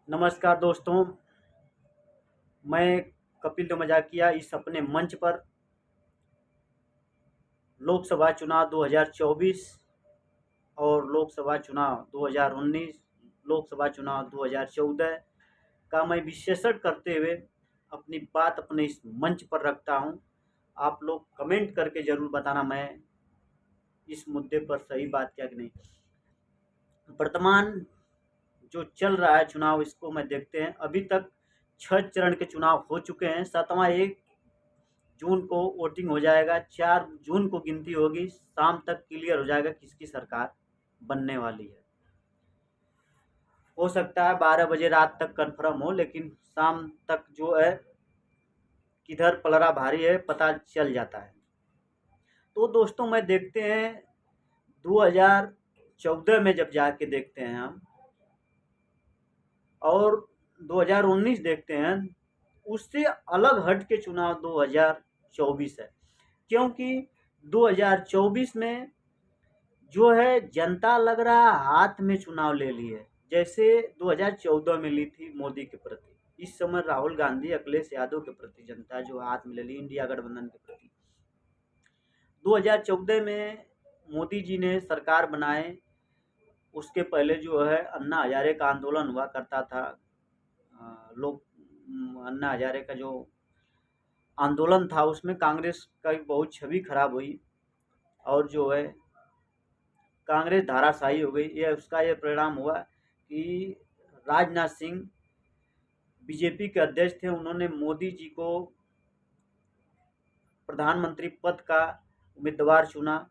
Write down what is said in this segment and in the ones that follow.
नमस्कार दोस्तों, मैं कपिल मजाकिया इस अपने मंच पर लोकसभा चुनाव 2024 और लोकसभा चुनाव 2019, लोकसभा चुनाव 2014 का मैं विश्लेषण करते हुए अपनी बात अपने इस मंच पर रखता हूं। आप लोग कमेंट करके ज़रूर बताना मैं इस मुद्दे पर सही बात किया कि नहीं। वर्तमान जो चल रहा है चुनाव, इसको मैं देखते हैं। अभी तक 6 चरण के चुनाव हो चुके हैं। 7वां 1 जून को वोटिंग हो जाएगा, 4 जून को गिनती होगी, शाम तक क्लियर हो जाएगा किसकी सरकार बनने वाली है। हो सकता है 12 बजे रात तक कंफर्म हो, लेकिन शाम तक जो है किधर पलड़ा भारी है पता चल जाता है। तो दोस्तों मैं देखते हैं 2014 में जब जाके देखते हैं हम और 2019 देखते हैं, उससे अलग हट के चुनाव 2024 है। क्योंकि 2024 में जो है जनता लग रहा हाथ में चुनाव ले ली है, जैसे 2014 में ली थी मोदी के प्रति। इस समय राहुल गांधी अखिलेश यादव के प्रति जनता जो हाथ में ले ली, इंडिया गठबंधन के प्रति। 2014 में मोदी जी ने सरकार बनाए, उसके पहले जो है अन्ना हजारे का आंदोलन हुआ करता था। लोग अन्ना हजारे का जो आंदोलन था उसमें कांग्रेस का बहुत छवि खराब हुई और जो है कांग्रेस धाराशायी हो गई। उसका ये परिणाम हुआ कि राजनाथ सिंह बीजेपी के अध्यक्ष थे, उन्होंने मोदी जी को प्रधानमंत्री पद का उम्मीदवार चुना।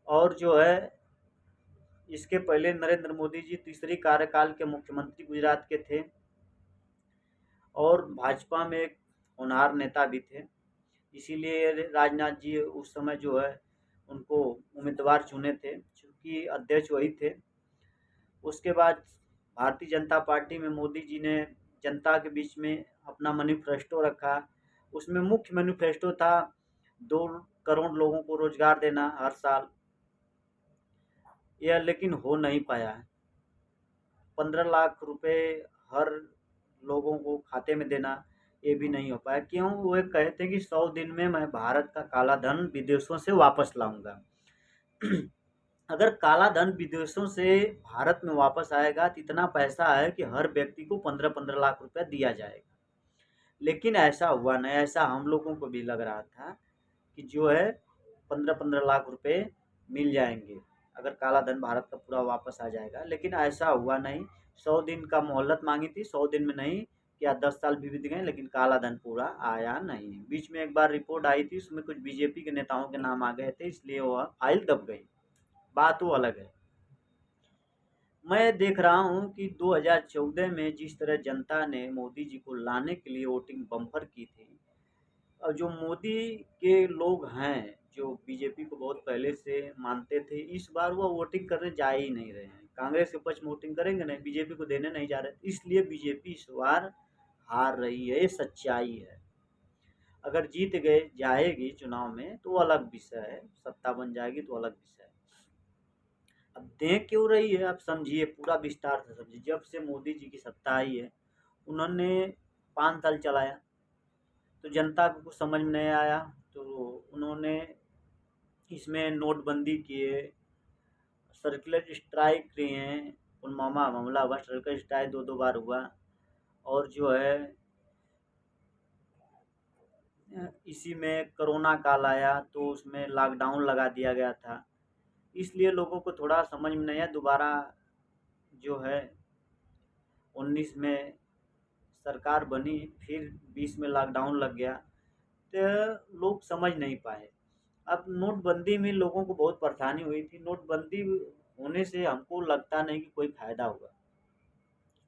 और जो है इसके पहले नरेंद्र मोदी जी तीसरी कार्यकाल के मुख्यमंत्री गुजरात के थे और भाजपा में एक होनहार नेता भी थे, इसीलिए राजनाथ जी उस समय जो है उनको उम्मीदवार चुने थे, क्योंकि अध्यक्ष वही थे। उसके बाद भारतीय जनता पार्टी में मोदी जी ने जनता के बीच में अपना मैनिफेस्टो रखा। उसमें मुख्य मैनिफेस्टो था 2 करोड़ लोगों को रोजगार देना हर साल। यह लेकिन हो नहीं पाया है। 15 लाख रुपए हर लोगों को खाते में देना, ये भी नहीं हो पाया। क्यों? वो एक कहते हैं कि 100 दिन में मैं भारत का काला धन विदेशों से वापस लाऊंगा। अगर काला धन विदेशों से भारत में वापस आएगा तो इतना पैसा है कि हर व्यक्ति को 15-15 लाख रुपया दिया जाएगा। लेकिन ऐसा हुआ नहीं। ऐसा हम लोगों को भी लग रहा था कि जो है 15-15 लाख रुपए मिल जाएंगे अगर काला धन भारत का पूरा वापस आ जाएगा, लेकिन ऐसा हुआ नहीं। 100 दिन का मोहलत मांगी थी, 100 दिन में नहीं क्या 10 साल भी बीत गए, लेकिन काला धन पूरा आया नहीं। बीच में एक बार रिपोर्ट आई थी, उसमें कुछ बीजेपी के नेताओं के नाम आ गए थे, इसलिए वह फाइल दब गई। बात वो अलग है। मैं देख रहा हूँ कि 2014 में जिस तरह जनता ने मोदी जी को लाने के लिए वोटिंग बम्पर की थी, और जो मोदी के लोग हैं जो बीजेपी को बहुत पहले से मानते थे, इस बार वो वोटिंग करने जा ही नहीं रहे हैं। कांग्रेस के पक्ष में वोटिंग करेंगे नहीं, बीजेपी को देने नहीं जा रहे, इसलिए बीजेपी इस बार हार रही है। ये सच्चाई है। अगर जीत गए जाएगी चुनाव में तो अलग विषय है, सत्ता बन जाएगी तो अलग विषय है। अब देख क्यों रही है, आप समझिए, पूरा विस्तार से समझिए। जब से मोदी जी की सत्ता आई है, उन्होंने 5 साल चलाया तो जनता को कुछ समझ में नहीं आया, तो उन्होंने इसमें नोटबंदी किए, सर्कुलर स्ट्राइक किए, पुलवामा हमला हुआ, सर्कुलर स्ट्राइक 2-2 बार हुआ। और जो है इसी में कोरोना काल आया तो उसमें लॉकडाउन लगा दिया गया था, इसलिए लोगों को थोड़ा समझ में नहीं आया। दोबारा जो है 19 में सरकार बनी, फिर 20 में लॉकडाउन लग गया, तो लोग समझ नहीं पाए। अब नोटबंदी में लोगों को बहुत परेशानी हुई थी। नोटबंदी होने से हमको लगता नहीं कि कोई फ़ायदा हुआ।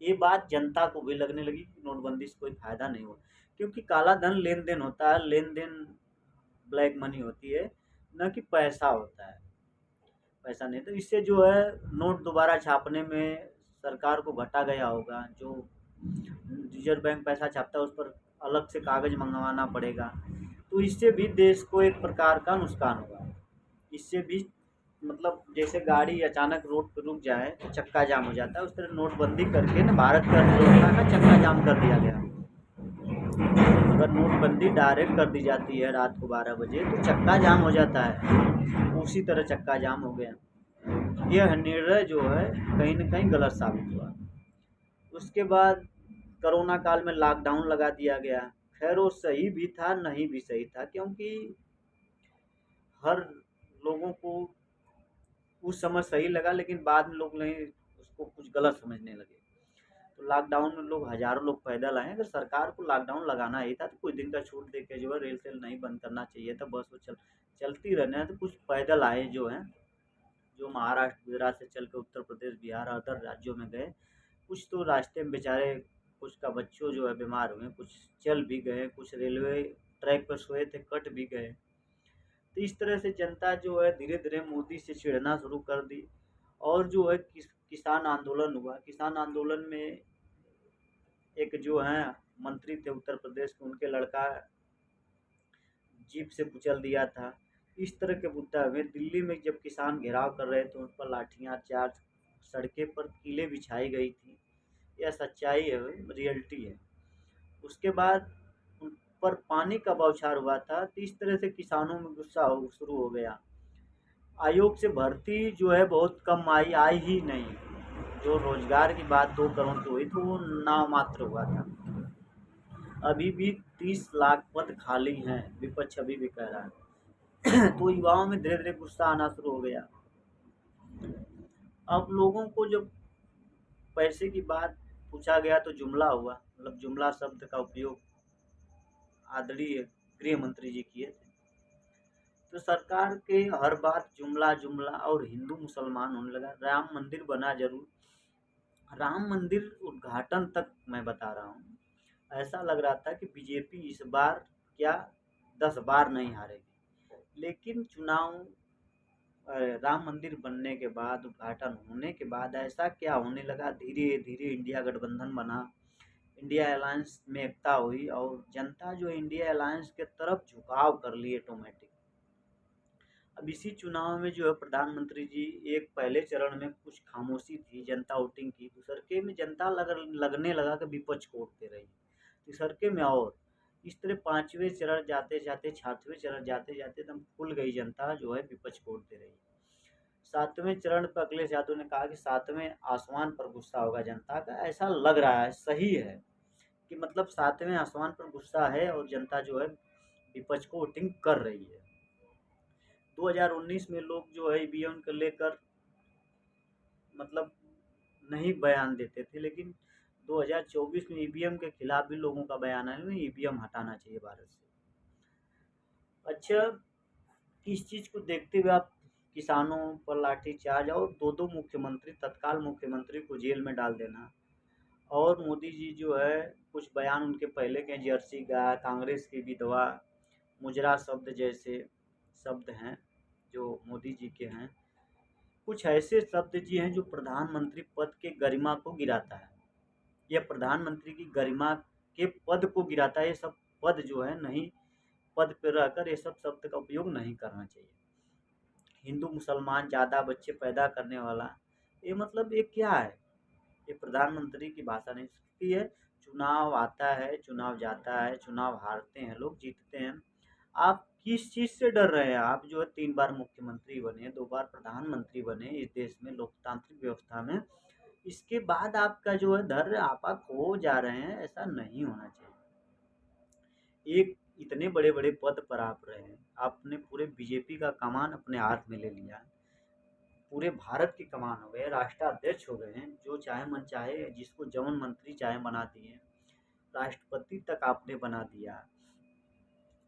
ये बात जनता को भी लगने लगी कि नोटबंदी से कोई फ़ायदा नहीं हुआ, क्योंकि काला धन लेन देन होता है, लेन देन ब्लैक मनी होती है, न कि पैसा होता है। पैसा नहीं, तो इससे जो है नोट दोबारा छापने में सरकार को घाटा गया होगा। जो रिजर्व बैंक पैसा छापता है उस पर अलग से कागज़ मंगवाना पड़ेगा, तो इससे भी देश को एक प्रकार का नुकसान हुआ। इससे भी मतलब जैसे गाड़ी अचानक रोड पे रुक जाए तो चक्का जाम हो जाता है, उस तरह नोटबंदी करके ना भारत की अर्थव्यवस्था का चक्का जाम कर दिया गया। अगर नोटबंदी डायरेक्ट कर दी जाती है रात को 12 बजे तो चक्का जाम हो जाता है, उसी तरह चक्का जाम हो गया। यह निर्णय जो है कहीं न कहीं गलत साबित हुआ। उसके बाद कोरोना काल में लॉकडाउन लगा दिया गया। खैर वो सही भी था, नहीं भी सही था, क्योंकि हर लोगों को उस समय सही लगा, लेकिन बाद में लोग नहीं उसको कुछ गलत समझने लगे। तो लॉकडाउन में लोग हज़ारों लोग पैदल आए। अगर सरकार को लॉकडाउन लगाना ही था तो कुछ दिन का छूट दे के जो है रेल सेल नहीं बंद करना चाहिए था, बस वो चलती रहने है। तो कुछ पैदल आए जो हैं, जो महाराष्ट्र गुजरात से चल के उत्तर प्रदेश बिहार अदर राज्यों में गए। कुछ तो रास्ते में बेचारे, कुछ का बच्चों जो है बीमार हुए, कुछ चल भी गए, कुछ रेलवे ट्रैक पर सोए थे कट भी गए। तो इस तरह से जनता जो है धीरे धीरे मोदी से चिढ़ना शुरू कर दी। और जो है किसान आंदोलन हुआ। किसान आंदोलन में एक जो है मंत्री थे उत्तर प्रदेश के, उनके लड़का जीप से कुचल दिया था। इस तरह के मुद्दा हुए। दिल्ली में जब किसान घेराव कर रहे थे उन पर लाठियाँ चार्ज, सड़कें पर कीलें बिछाई गई थी। यह सच्चाई है, रियलिटी है। उसके बाद उन पर पानी का बौछार हुआ था, तो इस तरह से किसानों में गुस्सा शुरू हो गया। आयोग से भर्ती जो है बहुत कम आई ही नहीं। जो रोजगार की बात 2 करोड़ की हुई तो वो नाम मात्र हुआ था। अभी भी 30 लाख पद खाली हैं, विपक्ष अभी भी कह रहा है। तो युवाओं में धीरे धीरे गुस्सा आना शुरू हो गया। अब लोगों को जब पैसे की बात पूछा गया तो जुमला हुआ, मतलब जुमला शब्द का उपयोग आदरणीय गृह मंत्री जी किए थे। तो सरकार के हर बात जुमला जुमला और हिंदू मुसलमान होने लगा। राम मंदिर बना जरूर, राम मंदिर उद्घाटन तक मैं बता रहा हूँ, ऐसा लग रहा था कि बीजेपी इस बार क्या 10 बार नहीं हारेगी। लेकिन चुनाव राम मंदिर बनने के बाद, उद्घाटन होने के बाद ऐसा क्या होने लगा, धीरे धीरे इंडिया गठबंधन बना, इंडिया अलायंस में एकता हुई और जनता जो इंडिया अलायंस के तरफ झुकाव कर ली ऑटोमेटिक। अब इसी चुनाव में जो है प्रधानमंत्री जी, एक पहले चरण में कुछ खामोशी थी, जनता वोटिंग की। दूसरके में जनता लगने लगा कि विपक्ष को वोटते रही। तीसरके में और इस तरह 5वें चरण जाते जाते, 7वें चरण जाते जाते एकदम खुल गई जनता जो है विपक्ष को वोटते रही। 7वें चरण पर अखिलेश यादव ने कहा कि 7वें आसमान पर गुस्सा होगा जनता का। ऐसा लग रहा है, सही है कि मतलब 7वें आसमान पर गुस्सा है और जनता जो है विपक्ष को वोटिंग कर रही है। 2019 में लोग जो है ईवीएम को लेकर मतलब नहीं बयान देते थे, लेकिन 2024 में ईवीएम के खिलाफ भी लोगों का बयान है कि ईवीएम हटाना चाहिए भारत से। अच्छा, इस चीज़ को देखते हुए आप किसानों पर लाठीचार्ज और दो दो मुख्यमंत्री, तत्काल मुख्यमंत्री को जेल में डाल देना, और मोदी जी जो है कुछ बयान उनके पहले के, जर्सी गाय, कांग्रेस की विधवा, मुजरा शब्द जैसे शब्द हैं जो मोदी जी के हैं। कुछ ऐसे शब्द जी हैं जो प्रधानमंत्री पद के गरिमा को गिराता है। यह प्रधानमंत्री की गरिमा के पद को गिराता है। ये सब पद जो है नहीं, पद पर रहकर ये सब शब्द का उपयोग नहीं करना चाहिए। हिंदू मुसलमान, ज़्यादा बच्चे पैदा करने वाला, ये मतलब ये क्या है? ये प्रधानमंत्री की भाषा नहीं सकती है। चुनाव आता है, चुनाव जाता है, चुनाव हारते हैं लोग, जीतते हैं। आप किस चीज़ से डर रहे हैं? आप जो है 3 बार मुख्यमंत्री बने, 2 बार प्रधानमंत्री बने इस देश में लोकतांत्रिक व्यवस्था में। इसके बाद आपका जो है धैर्य आपा खो जा रहे हैं, ऐसा नहीं होना चाहिए। एक इतने बड़े बड़े पद पर आप रहे हैं, आपने पूरे बीजेपी का कमान अपने हाथ में ले लिया, पूरे भारत की कमान हो गए, राष्ट्राध्यक्ष हो गए हैं, जो चाहे मन चाहे जिसको जवन मंत्री चाहे बना दिए, राष्ट्रपति तक आपने बना दिया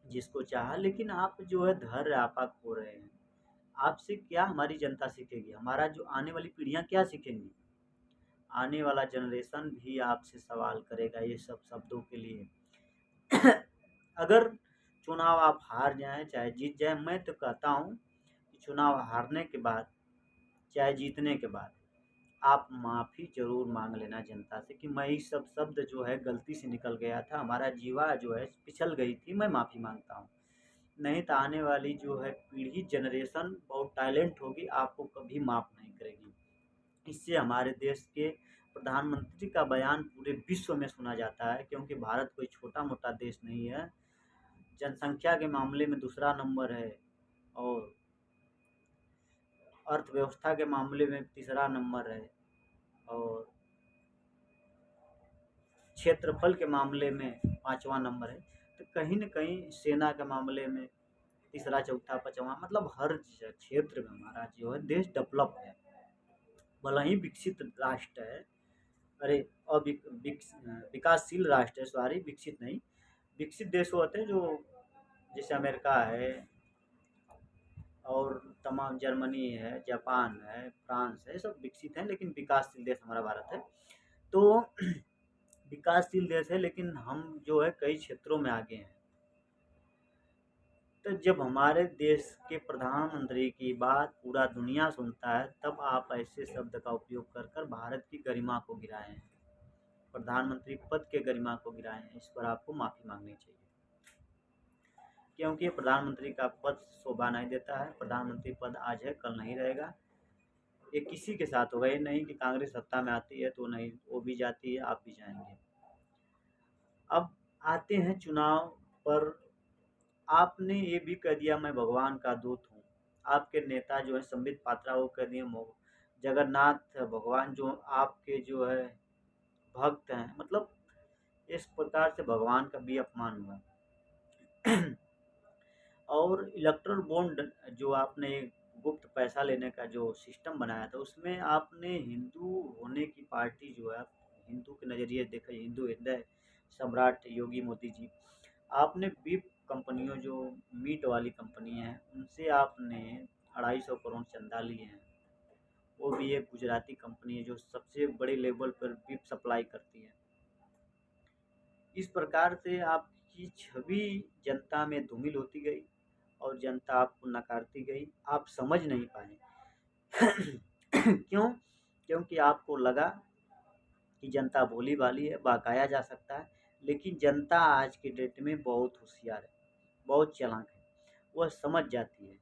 जिसको चाहा। लेकिन आप जो है धैर्य आपा खो रहे हैं। आपसे क्या हमारी जनता सीखेगी? हमारा जो आने वाली पीढ़ियां क्या सीखेंगी? आने वाला जनरेशन भी आपसे सवाल करेगा ये सब शब्दों के लिए। अगर चुनाव आप हार जाएं चाहे जीत जाएं, मैं तो कहता हूं कि चुनाव हारने के बाद चाहे जीतने के बाद आप माफ़ी ज़रूर मांग लेना जनता से कि मैं ये सब शब्द जो है गलती से निकल गया था, हमारा जीवा जो है पिछल गई थी, मैं माफ़ी मांगता हूँ। नहीं तो आने वाली जो है पीढ़ी जनरेशन बहुत टैलेंट होगी, आपको कभी माफ़ नहीं करेगी। इससे हमारे देश के प्रधानमंत्री का बयान पूरे विश्व में सुना जाता है, क्योंकि भारत कोई छोटा-मोटा देश नहीं है। जनसंख्या के मामले में दूसरा नंबर है और अर्थव्यवस्था के मामले में तीसरा नंबर है और क्षेत्रफल के मामले में पाँचवां नंबर है। तो कहीं न कहीं सेना के मामले में तीसरा, चौथा, पाँचवां, मतलब हर क्षेत्र में हमारा जो है देश डेवलप है। भले ही विकसित राष्ट्र है, अरे विकासशील राष्ट्र है, सॉरी, विकसित नहीं। विकसित देश वो होते हैं जो जैसे अमेरिका है और तमाम जर्मनी है, जापान है, फ्रांस है, सब विकसित हैं, लेकिन विकासशील देश हमारा भारत है। तो विकासशील देश है, लेकिन हम जो है कई क्षेत्रों में आगे हैं। तो जब हमारे देश के प्रधानमंत्री की बात पूरा दुनिया सुनता है, तब आप ऐसे शब्द का उपयोग कर कर भारत की गरिमा को गिराए हैं, प्रधानमंत्री पद के गरिमा को गिराए हैं। इस पर आपको माफ़ी मांगनी चाहिए, क्योंकि प्रधानमंत्री का पद शोभा नहीं देता है। प्रधानमंत्री पद आज है, कल नहीं रहेगा। ये किसी के साथ होगा, ये नहीं कि कांग्रेस सत्ता में आती है तो नहीं, वो भी जाती है, आप भी जाएंगे। अब आते हैं चुनाव पर। आपने ये भी कह दिया मैं भगवान का दूत हूँ। आपके नेता जो है संबित पात्रा, वो कह दिए जगन्नाथ भगवान जो आपके जो है भक्त हैं, मतलब इस प्रकार से भगवान का भी अपमान हुआ। और इलेक्ट्रल बॉन्ड जो आपने गुप्त पैसा लेने का जो सिस्टम बनाया था, उसमें आपने हिंदू होने की पार्टी जो है, हिंदू के नज़रिए देखा, हिंदू हृदय सम्राट योगी मोदी जी, आपने बीफ कंपनियों जो मीट वाली कंपनी हैं उनसे आपने 250 करोड़ चंदा लिए हैं। वो भी एक गुजराती कंपनी है जो सबसे बड़े लेवल पर बीफ सप्लाई करती है। इस प्रकार से आपकी छवि जनता में धूमिल होती गई और जनता आपको नकारती गई। आप समझ नहीं पाए। क्यों? क्योंकि आपको लगा कि जनता भोली भाली है, बहकाया जा सकता है। लेकिन जनता आज के डेट में बहुत होशियार है, बहुत चालाक है, वह समझ जाती है।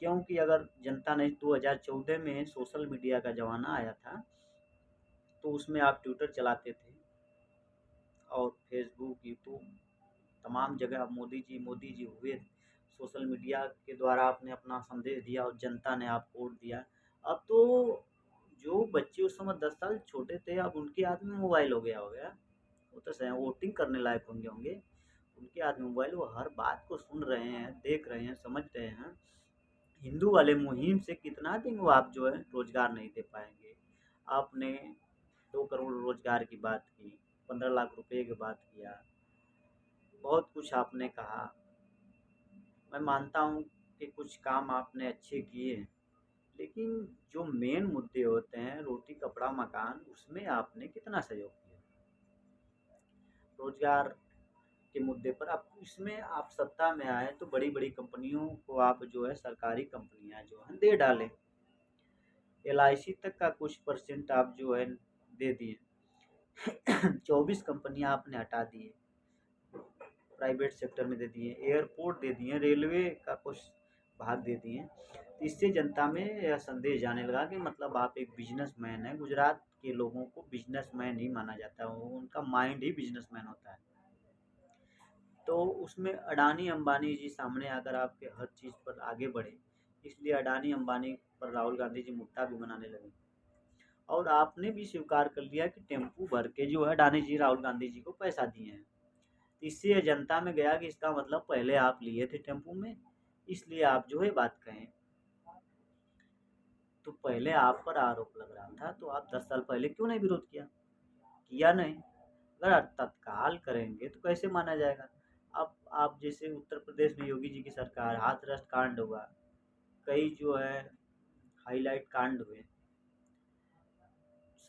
क्योंकि अगर जनता ने 2014 में सोशल मीडिया का ज़माना आया था, तो उसमें आप ट्विटर चलाते थे और फेसबुक, यूट्यूब, तमाम जगह मोदी जी हुए। सोशल मीडिया के द्वारा आपने अपना संदेश दिया और जनता ने आपको वोट दिया। अब तो जो बच्चे उस समय 10 साल छोटे थे, अब उनके हाथ में मोबाइल हो गया वो तो सही वोटिंग करने लायक होंगे। उनके हाथ में मोबाइल, वो हर बात को सुन रहे हैं, देख रहे हैं, समझ रहे हैं। हिंदू वाले मुहिम से कितना दिन वो आप जो है रोजगार नहीं दे पाएंगे। आपने 2 करोड़ रोजगार की बात की, 15 लाख रुपए की बात किया, बहुत कुछ आपने कहा। मैं मानता हूँ कि कुछ काम आपने अच्छे किए, लेकिन जो मेन मुद्दे होते हैं रोटी कपड़ा मकान, उसमें आपने कितना सहयोग किया। रोजगार के मुद्दे पर आप इसमें आप सत्ता में आए तो बड़ी बड़ी कंपनियों को आप जो है सरकारी कंपनियां जो है दे डालें। LIC तक का कुछ परसेंट आप जो है दे दिए। 24 कंपनियां आपने हटा दिए, प्राइवेट सेक्टर में दे दिए, एयरपोर्ट दे दिए, रेलवे का कुछ भाग दे दिए। तो इससे जनता में यह संदेश जाने लगा कि मतलब आप एक बिजनेसमैन हैं। गुजरात के लोगों को बिजनेसमैन ही माना जाता है, उनका माइंड ही बिजनेसमैन होता है। तो उसमें अडानी अंबानी जी सामने आकर आपके हर चीज़ पर आगे बढ़े, इसलिए अडानी अंबानी पर राहुल गांधी जी मुद्दा भी बनाने लगे। और आपने भी स्वीकार कर लिया कि टेम्पू भर के जो है अडानी जी राहुल गांधी जी को पैसा दिए हैं। इससे जनता में गया कि इसका मतलब पहले आप लिए थे टेम्पू में, इसलिए आप जो है बात कहें। तो पहले आप पर आरोप लग रहा था, तो आप 10 साल पहले क्यों नहीं विरोध किया? किया नहीं। अगर आप तत्काल करेंगे तो कैसे माना जाएगा? अब आप जैसे उत्तर प्रदेश में योगी जी की सरकार, हाथरस कांड हुआ, कई जो है हाईलाइट कांड हुए।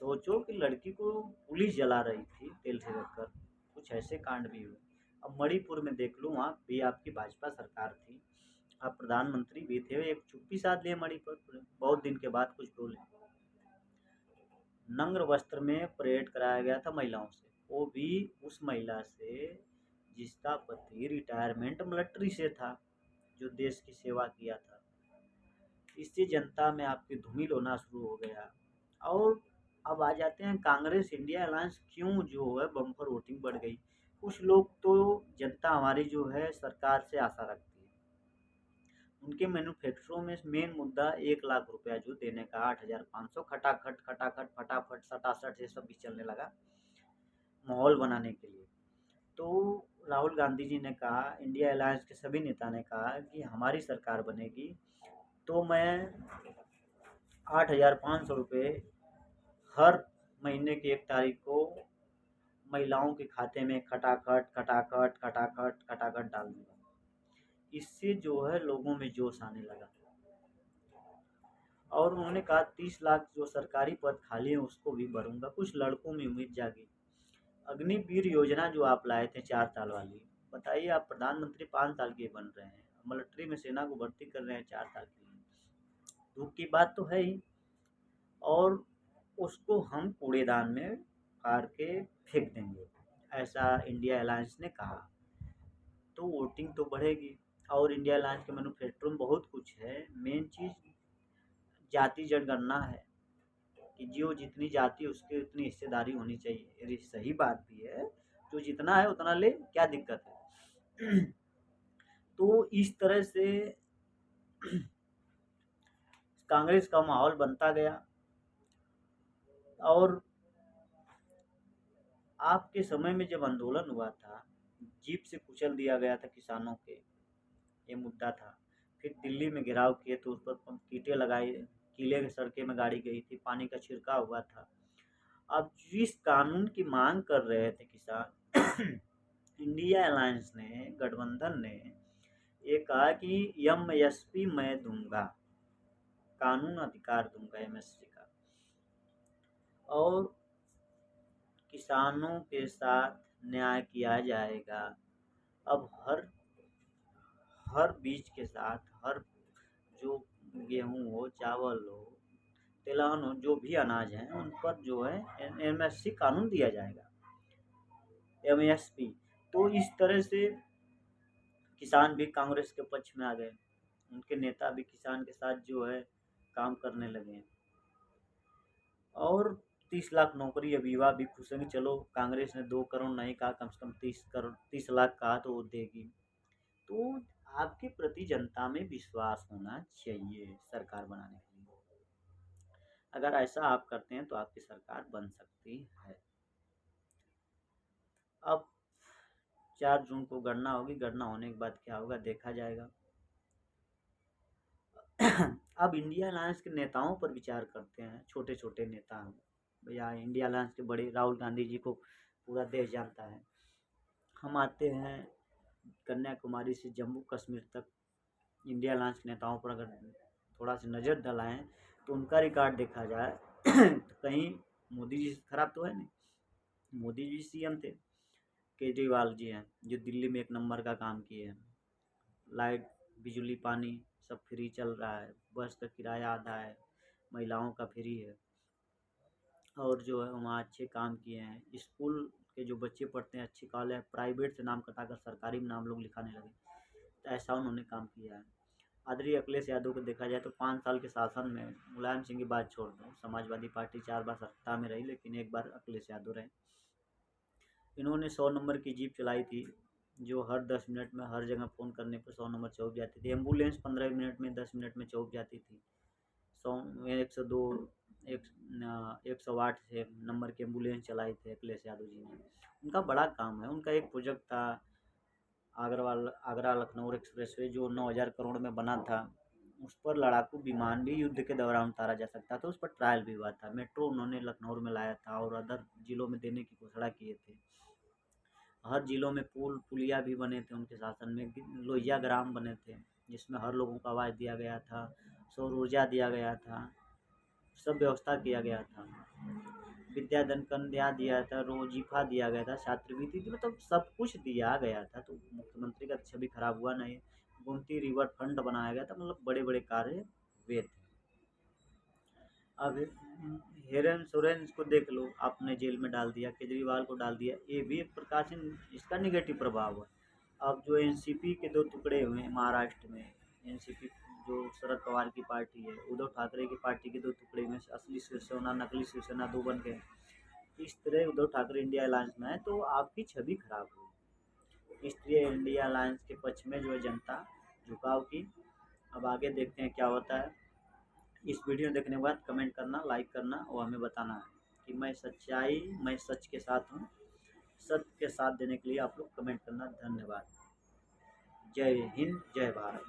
सोचो कि लड़की को पुलिस जला रही थी तेल से रखकर, कुछ ऐसे कांड भी हुए। अब मणिपुर में देख लो, वहाँ भी आपकी भाजपा सरकार थी, आप प्रधानमंत्री भी थे, एक चुप्पी साध लिए मणिपुर, बहुत दिन के बाद कुछ बोले। नग्न वस्त्र में परेड कराया गया था महिलाओं से, वो भी उस महिला से जिसका पति रिटायरमेंट मिलिट्री से था। जो देश की सेवा किया था, इससे जनता में आपकी धूमिल होना शुरू हो गया। और अब आ जाते हैं कांग्रेस इंडिया अलायंस क्यों जो है बम्पर वोटिंग बढ़ गई। कुछ लोग तो जनता हमारी जो है सरकार से आशा रखती है, उनके मैन्युफैक्चरों में मेन मुद्दा 1 लाख रुपया जो देने का, 8,500 खटाखट खटाखट फटाफट सटासट ये सब भी चलने लगा माहौल बनाने के लिए। तो राहुल गांधी जी ने कहा, इंडिया अलायंस के सभी नेता ने कहा कि हमारी सरकार बनेगी तो मैं 8,500 रुपये हर महीने की 1 तारीख को महिलाओं के खाते में खटाखट खटाखट खटाखट खटाखट डाल दूंगा। इससे जो है लोगों में जोश आने लगा और उन्होंने कहा 30 लाख जो सरकारी पद खाली हैं उसको भी भरूंगा। कुछ लड़कों में उम्मीद जागी। अग्निवीर योजना जो आप लाए थे 4 साल वाली, बताइए आप प्रधानमंत्री 5 साल के बन रहे हैं, मिलिट्री में सेना को भर्ती कर रहे हैं 4 साल के लिए, दुख की बात तो है ही। और उसको हम कूड़ेदान में फाड़ के फेंक देंगे, ऐसा इंडिया अलायंस ने कहा। तो वोटिंग तो बढ़ेगी। और इंडिया अलायंस के मैन्युफैक्चर में बहुत कुछ है। मेन चीज़ जाति जनगणना है कि जो जितनी जाति उसकी उतनी हिस्सेदारी होनी चाहिए। ये सही बात भी है, जो जितना है उतना ले, क्या दिक्कत है। तो इस तरह से कांग्रेस का माहौल बनता गया और आपके समय में जब आंदोलन हुआ था, जीप से कुचल दिया गया था किसानों के, ये मुद्दा था। फिर दिल्ली में घेराव किए तो उस पर कीटें लगाई, किले के सड़कें में गाड़ी गई थी, पानी का छिड़काव हुआ था। अब जिस कानून की मांग कर रहे थे किसान, इंडिया अलायंस ने, गठबंधन ने ये कहा कि एमएसपी मैं दूंगा, कानून अधिकार दूंगा एमएसपी का, और किसानों के साथ न्याय किया जाएगा। अब हर बीज के साथ, हर जो गेहूँ हो, चावल हो, तिलहन हो, जो भी अनाज हैं उन पर जो है एमएसपी कानून दिया जाएगा, एमएसपी। तो इस तरह से किसान भी कांग्रेस के पक्ष में आ गए, उनके नेता भी किसान के साथ जो है काम करने लगे। और 30 लाख नौकरी, अब युवा भी खुश हैं कि चलो कांग्रेस ने 2 करोड़ नहीं कहा, कम से कम 30 लाख कहा तो वो देगी। तो आपके प्रति जनता में विश्वास होना चाहिए सरकार बनाने के लिए। अगर ऐसा आप करते हैं तो आपकी सरकार बन सकती है। अब 4 जून को गणना होगी, गणना होने के बाद क्या होगा देखा जाएगा। अब इंडिया अलायंस के नेताओं पर विचार करते हैं। छोटे छोटे नेता हैं भैया, इंडिया अलायंस के बड़े राहुल गांधी जी को पूरा देश जानता है। हम आते हैं कन्याकुमारी से जम्मू कश्मीर तक, इंडिया अलायंस के नेताओं पर अगर थोड़ा सा नज़र डलाएं तो उनका रिकॉर्ड देखा जाए तो कहीं मोदी जी से खराब तो है नहीं। मोदी जी सीएम थे, केजरीवाल जी हैं जो दिल्ली में 1 नंबर का काम किए हैं। लाइट, बिजली, पानी सब फ्री चल रहा है, बस का किराया आधा है, महिलाओं का फ्री है, और जो है वहाँ अच्छे काम किए हैं। स्कूल के जो बच्चे पढ़ते हैं, अच्छे कॉलेज, प्राइवेट से नाम कटाकर सरकारी में नाम लोग लिखाने लगे, तो ऐसा उन्होंने काम किया है। आदरणीय अखिलेश यादव को देखा जाए तो 5 साल के शासन में, मुलायम सिंह की बात छोड़ दो, समाजवादी पार्टी 4 बार सत्ता में रही लेकिन 1 बार अखिलेश यादव रहे। इन्होंने 100 नंबर की जीप चलाई थी, जो हर 10 मिनट में हर जगह फ़ोन करने पर 100 नंबर चौक जाती थी। एम्बुलेंस 15 मिनट में, 10 मिनट में चौक जाती थी। 100, 102, 108 से नंबर की एम्बुलेंस चलाई थी अखिलेश यादव जी ने। उनका बड़ा काम है। उनका एक प्रोजेक्ट था आगरा लखनऊ एक्सप्रेसवे, जो 9,000 करोड़ में बना था। उस पर लड़ाकू विमान भी युद्ध के दौरान उतारा जा सकता था, उस पर ट्रायल भी हुआ था। मेट्रो उन्होंने लखनऊ में लाया था और अदर जिलों में देने की घोषणा किए थे। हर जिलों में पुल पुलिया भी बने थे उनके शासन में। लोहिया ग्राम बने थे जिसमें हर लोगों को आवाज़ दिया गया था, सौर ऊर्जा दिया गया था, सब व्यवस्था किया गया था। विद्याधन कन्या दिया था, रोजीफा दिया गया था, छात्रवृत्ति थी, मतलब सब कुछ दिया गया था। तो मुख्यमंत्री का छवि खराब हुआ नहीं। गोमती रिवर फ्रंट बनाया गया था, मतलब बड़े बड़े कार्य हुए थे। अब हेरेंस सोरेन को देख लो, आपने जेल में डाल दिया, केजरीवाल को डाल दिया, ये भी एक प्रकार से इसका निगेटिव प्रभाव है। अब जो एनसीपी के दो टुकड़े हुए हैं महाराष्ट्र में, एनसीपी जो शरद पवार की पार्टी है, उद्धव ठाकरे की पार्टी के दो टुकड़े में असली शिवसेना नकली शिवसेना दो बन गए। इस तरह उद्धव ठाकरे इंडिया अलायंस में है तो आपकी छवि खराब हुई। इसलिए इंडिया अलायंस के पक्ष में जो है जनता झुकाव की। अब आगे देखते हैं क्या होता है। इस वीडियो देखने के बाद कमेंट करना, लाइक करना और हमें बताना है कि मैं सच के साथ हूँ। सत्य के साथ देने के लिए आप लोग कमेंट करना। धन्यवाद। जय हिंद, जय भारत।